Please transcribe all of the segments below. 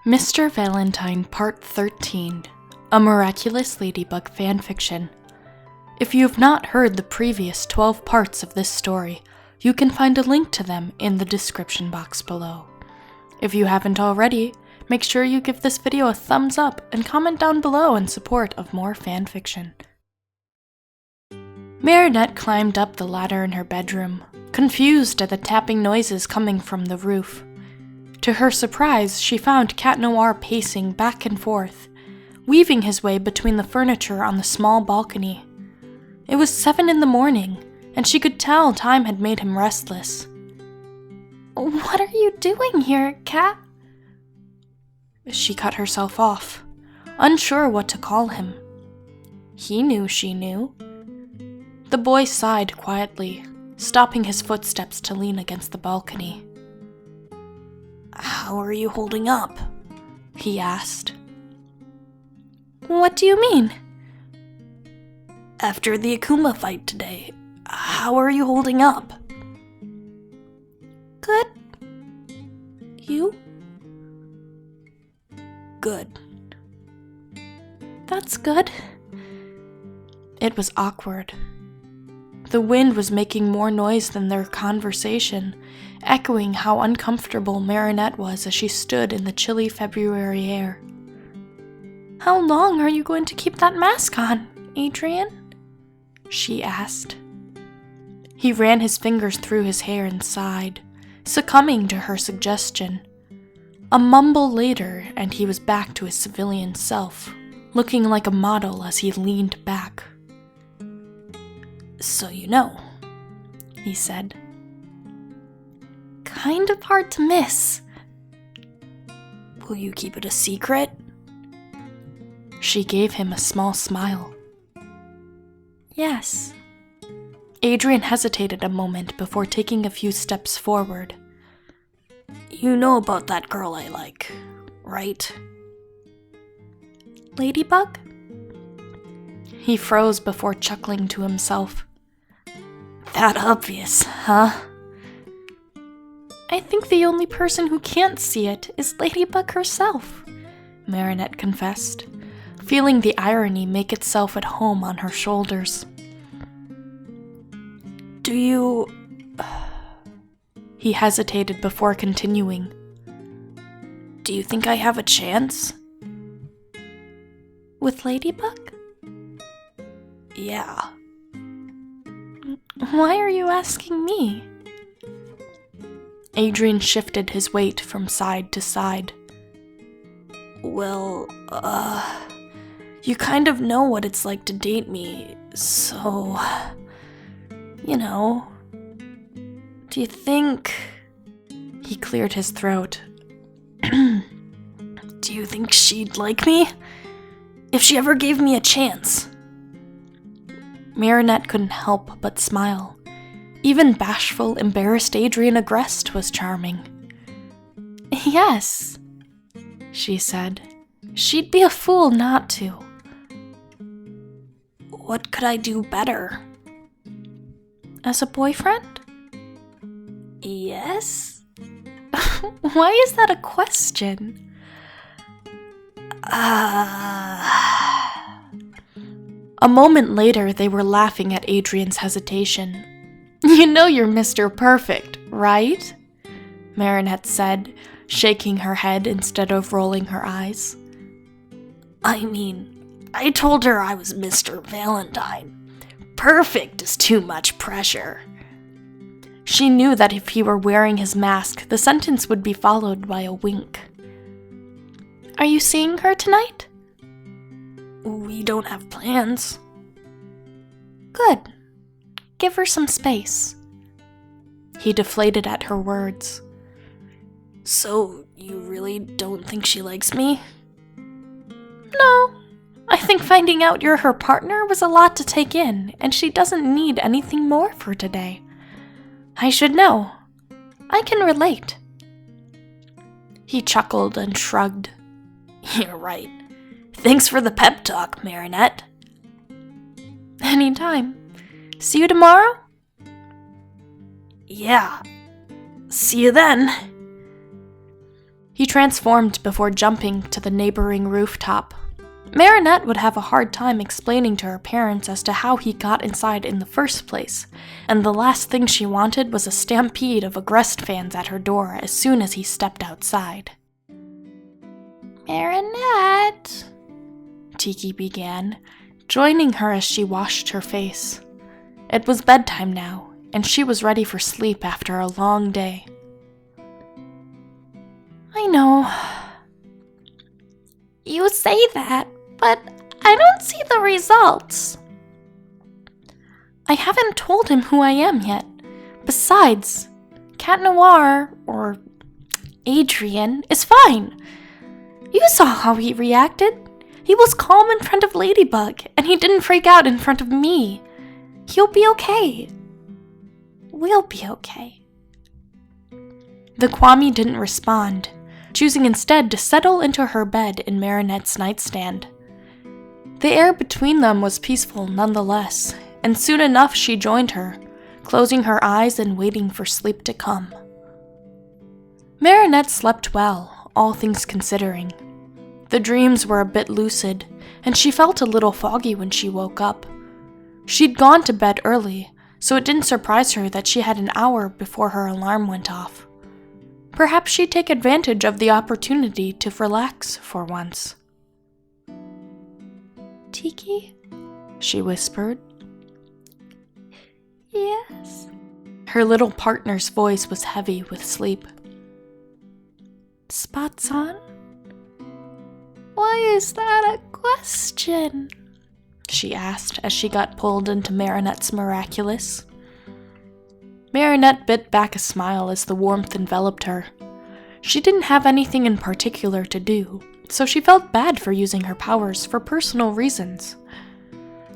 Mr. Valentine Part 13, a Miraculous Ladybug Fanfiction. If you have not heard the previous 12 parts of this story, you can find a link to them in the description box below. If you haven't already, make sure you give this video a thumbs up and comment down below in support of more fanfiction. Marinette climbed up the ladder in her bedroom, confused at the tapping noises coming from the roof. To her surprise, she found Cat Noir pacing back and forth, weaving his way between the furniture on the small balcony. It was 7 in the morning, and she could tell time had made him restless. "What are you doing here, Cat?" She cut herself off, unsure what to call him. He knew she knew. The boy sighed quietly, stopping his footsteps to lean against the balcony. "How are you holding up?" he asked. "What do you mean?" "After the Akuma fight today, how are you holding up?" "Good. You?" "Good." "That's good." It was awkward. The wind was making more noise than their conversation, echoing how uncomfortable Marinette was as she stood in the chilly February air. "How long are you going to keep that mask on, Adrian?" she asked. He ran his fingers through his hair and sighed, succumbing to her suggestion. A mumble later, and he was back to his civilian self, looking like a model as he leaned back. "So you know," he said. "Kind of hard to miss." "Will you keep it a secret?" She gave him a small smile. "Yes." Adrian hesitated a moment before taking a few steps forward. "You know about that girl I like, right?" "Ladybug?" He froze before chuckling to himself. "That obvious, huh?" "I think the only person who can't see it is Ladybug herself," Marinette confessed, feeling the irony make itself at home on her shoulders. "Do you..." He hesitated before continuing. "Do you think I have a chance?" "With Ladybug?" "Yeah." "Why are you asking me?" Adrian shifted his weight from side to side. "Well, you kind of know what it's like to date me, so, you know, do you think..." He cleared his throat. "Do you think she'd like me? If she ever gave me a chance?" Marinette couldn't help but smile. Even bashful, embarrassed Adrian Agreste was charming. "Yes," she said. "She'd be a fool not to." "What could I do better?" "As a boyfriend?" "Yes." Why is that a question? A moment later, they were laughing at Adrian's hesitation. "You know you're Mr. Perfect, right?" Marinette said, shaking her head instead of rolling her eyes. "I mean, I told her I was Mr. Valentine. Perfect is too much pressure." She knew that if he were wearing his mask, the sentence would be followed by a wink. "Are you seeing her tonight?" "We don't have plans." "Good. Give her some space." He deflated at her words. "So, you really don't think she likes me?" "No. I think finding out you're her partner was a lot to take in, and she doesn't need anything more for today. I should know. I can relate." He chuckled and shrugged. "You're right. Thanks for the pep talk, Marinette." "Anytime. See you tomorrow?" "Yeah. See you then." He transformed before jumping to the neighboring rooftop. Marinette would have a hard time explaining to her parents as to how he got inside in the first place, and the last thing she wanted was a stampede of aggressed fans at her door as soon as he stepped outside. "Marinette," Tiki began, joining her as she washed her face. It was bedtime now, and she was ready for sleep after a long day. "I know. You say that, but I don't see the results." "I haven't told him who I am yet. Besides, Cat Noir, or Adrien, is fine. You saw how he reacted. He was calm in front of Ladybug, and he didn't freak out in front of me. He'll be okay. We'll be okay." The Kwami didn't respond, choosing instead to settle into her bed in Marinette's nightstand. The air between them was peaceful nonetheless, and soon enough she joined her, closing her eyes and waiting for sleep to come. Marinette slept well, all things considering. The dreams were a bit lucid, and she felt a little foggy when she woke up. She'd gone to bed early, so it didn't surprise her that she had an hour before her alarm went off. Perhaps she'd take advantage of the opportunity to relax for once. "Tiki?" she whispered. "Yes." Her little partner's voice was heavy with sleep. "Spots on?" "Why is that a question?" she asked as she got pulled into Marinette's Miraculous. Marinette bit back a smile as the warmth enveloped her. She didn't have anything in particular to do, so she felt bad for using her powers for personal reasons.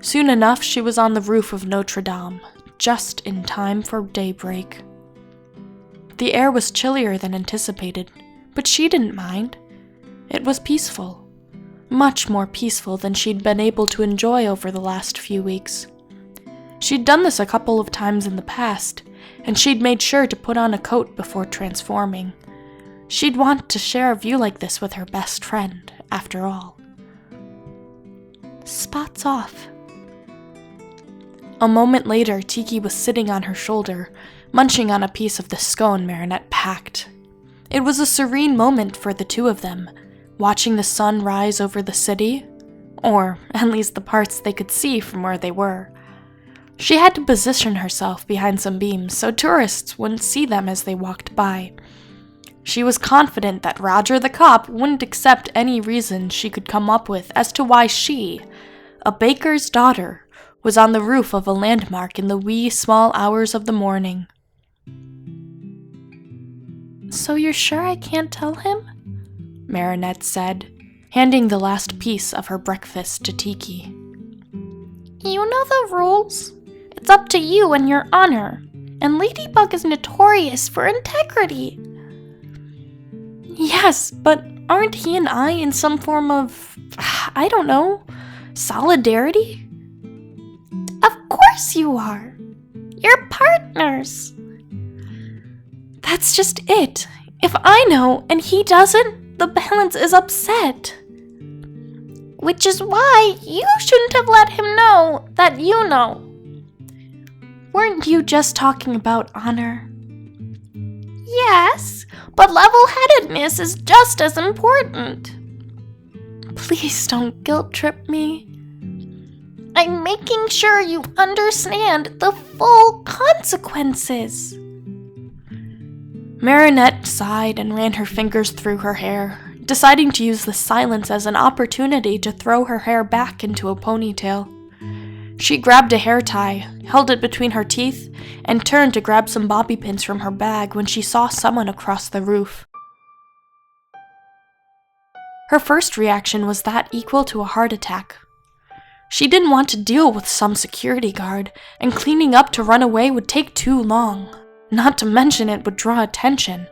Soon enough, she was on the roof of Notre Dame, just in time for daybreak. The air was chillier than anticipated, but she didn't mind. It was peaceful, much more peaceful than she'd been able to enjoy over the last few weeks. She'd done this a couple of times in the past, and she'd made sure to put on a coat before transforming. She'd want to share a view like this with her best friend, after all. "Spots off." A moment later, Tiki was sitting on her shoulder, munching on a piece of the scone Marinette packed. It was a serene moment for the two of them, watching the sun rise over the city, or at least the parts they could see from where they were. She had to position herself behind some beams so tourists wouldn't see them as they walked by. She was confident that Roger the cop wouldn't accept any reason she could come up with as to why she, a baker's daughter, was on the roof of a landmark in the wee small hours of the morning. "So you're sure I can't tell him?" Marinette said, handing the last piece of her breakfast to Tiki. "You know the rules. It's up to you and your honor, and Ladybug is notorious for integrity." "Yes, but aren't he and I in some form of, I don't know, solidarity?" "Of course you are. You're partners." "That's just it. If I know and he doesn't, the balance is upset." "Which is why you shouldn't have let him know that you know." "Weren't you just talking about honor?" "Yes, but level-headedness is just as important." "Please don't guilt-trip me." "I'm making sure you understand the full consequences." Marinette sighed and ran her fingers through her hair, deciding to use the silence as an opportunity to throw her hair back into a ponytail. She grabbed a hair tie, held it between her teeth, and turned to grab some bobby pins from her bag when she saw someone across the roof. Her first reaction was that equal to a heart attack. She didn't want to deal with some security guard, and cleaning up to run away would take too long, not to mention it would draw attention.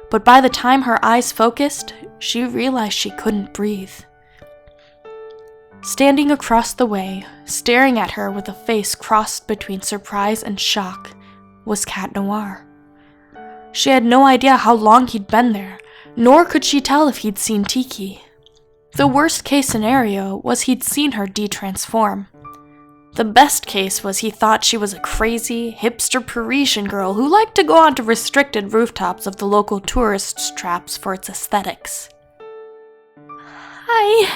But by the time her eyes focused, she realized she couldn't breathe. Standing across the way, staring at her with a face crossed between surprise and shock, was Cat Noir. She had no idea how long he'd been there, nor could she tell if he'd seen Tiki. The worst case scenario was he'd seen her de-transform. The best case was he thought she was a crazy, hipster Parisian girl who liked to go onto restricted rooftops of the local tourist traps for its aesthetics. "Hi,"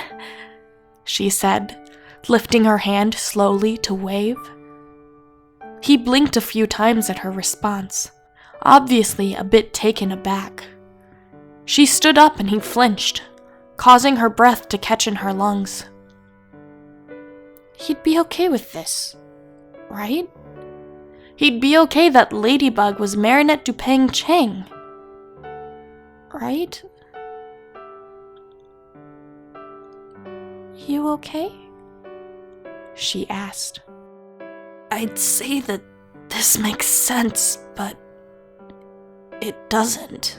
she said, lifting her hand slowly to wave. He blinked a few times at her response, obviously a bit taken aback. She stood up and he flinched, causing her breath to catch in her lungs. He'd be okay with this, right? He'd be okay that Ladybug was Marinette Dupeng Chang, right? "You okay?" she asked. "I'd say that this makes sense, but it doesn't."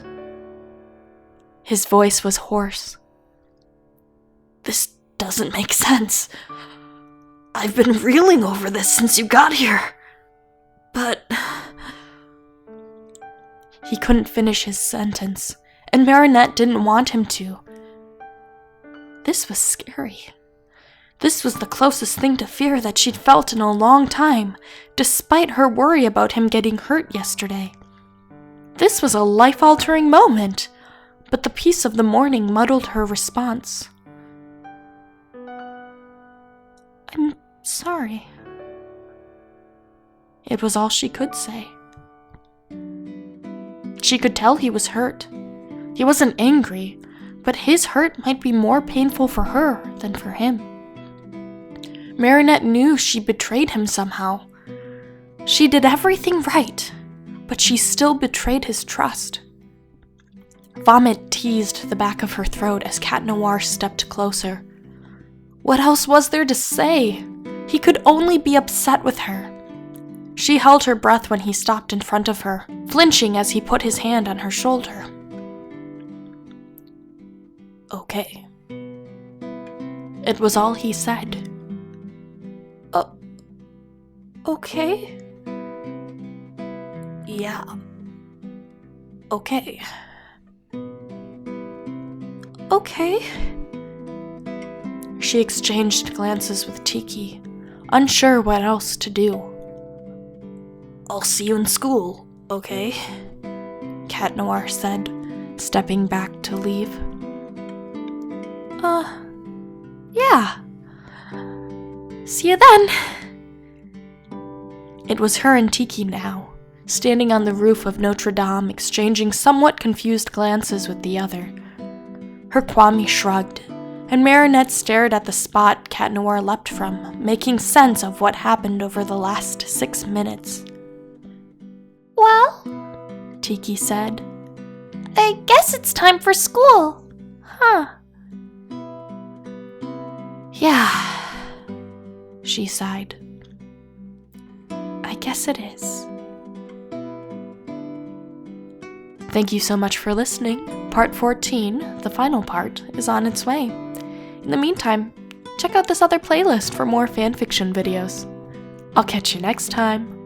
His voice was hoarse. "This doesn't make sense. I've been reeling over this since you got here. But..." He couldn't finish his sentence, and Marinette didn't want him to. This was scary. This was the closest thing to fear that she'd felt in a long time, despite her worry about him getting hurt yesterday. This was a life-altering moment, but the peace of the morning muddled her response. "I'm sorry." It was all she could say. She could tell he was hurt. He wasn't angry, but his hurt might be more painful for her than for him. Marinette knew she betrayed him somehow. She did everything right, but she still betrayed his trust. Vomit teased the back of her throat as Cat Noir stepped closer. What else was there to say? He could only be upset with her. She held her breath when he stopped in front of her, flinching as he put his hand on her shoulder. "Okay." It was all he said. Okay? Yeah. Okay. Okay. She exchanged glances with Tiki, unsure what else to do. "I'll see you in school, okay?" Cat Noir said, stepping back to leave. Yeah. See you then." It was her and Tiki now, standing on the roof of Notre Dame, exchanging somewhat confused glances with the other. Her Kwame shrugged, and Marinette stared at the spot Cat Noir leapt from, making sense of what happened over the last 6 minutes. "Well," Tiki said, "I guess it's time for school, huh?" "Yeah," she sighed. "I guess it is." Thank you so much for listening. Part 14, the final part, is on its way. In the meantime, check out this other playlist for more fanfiction videos. I'll catch you next time.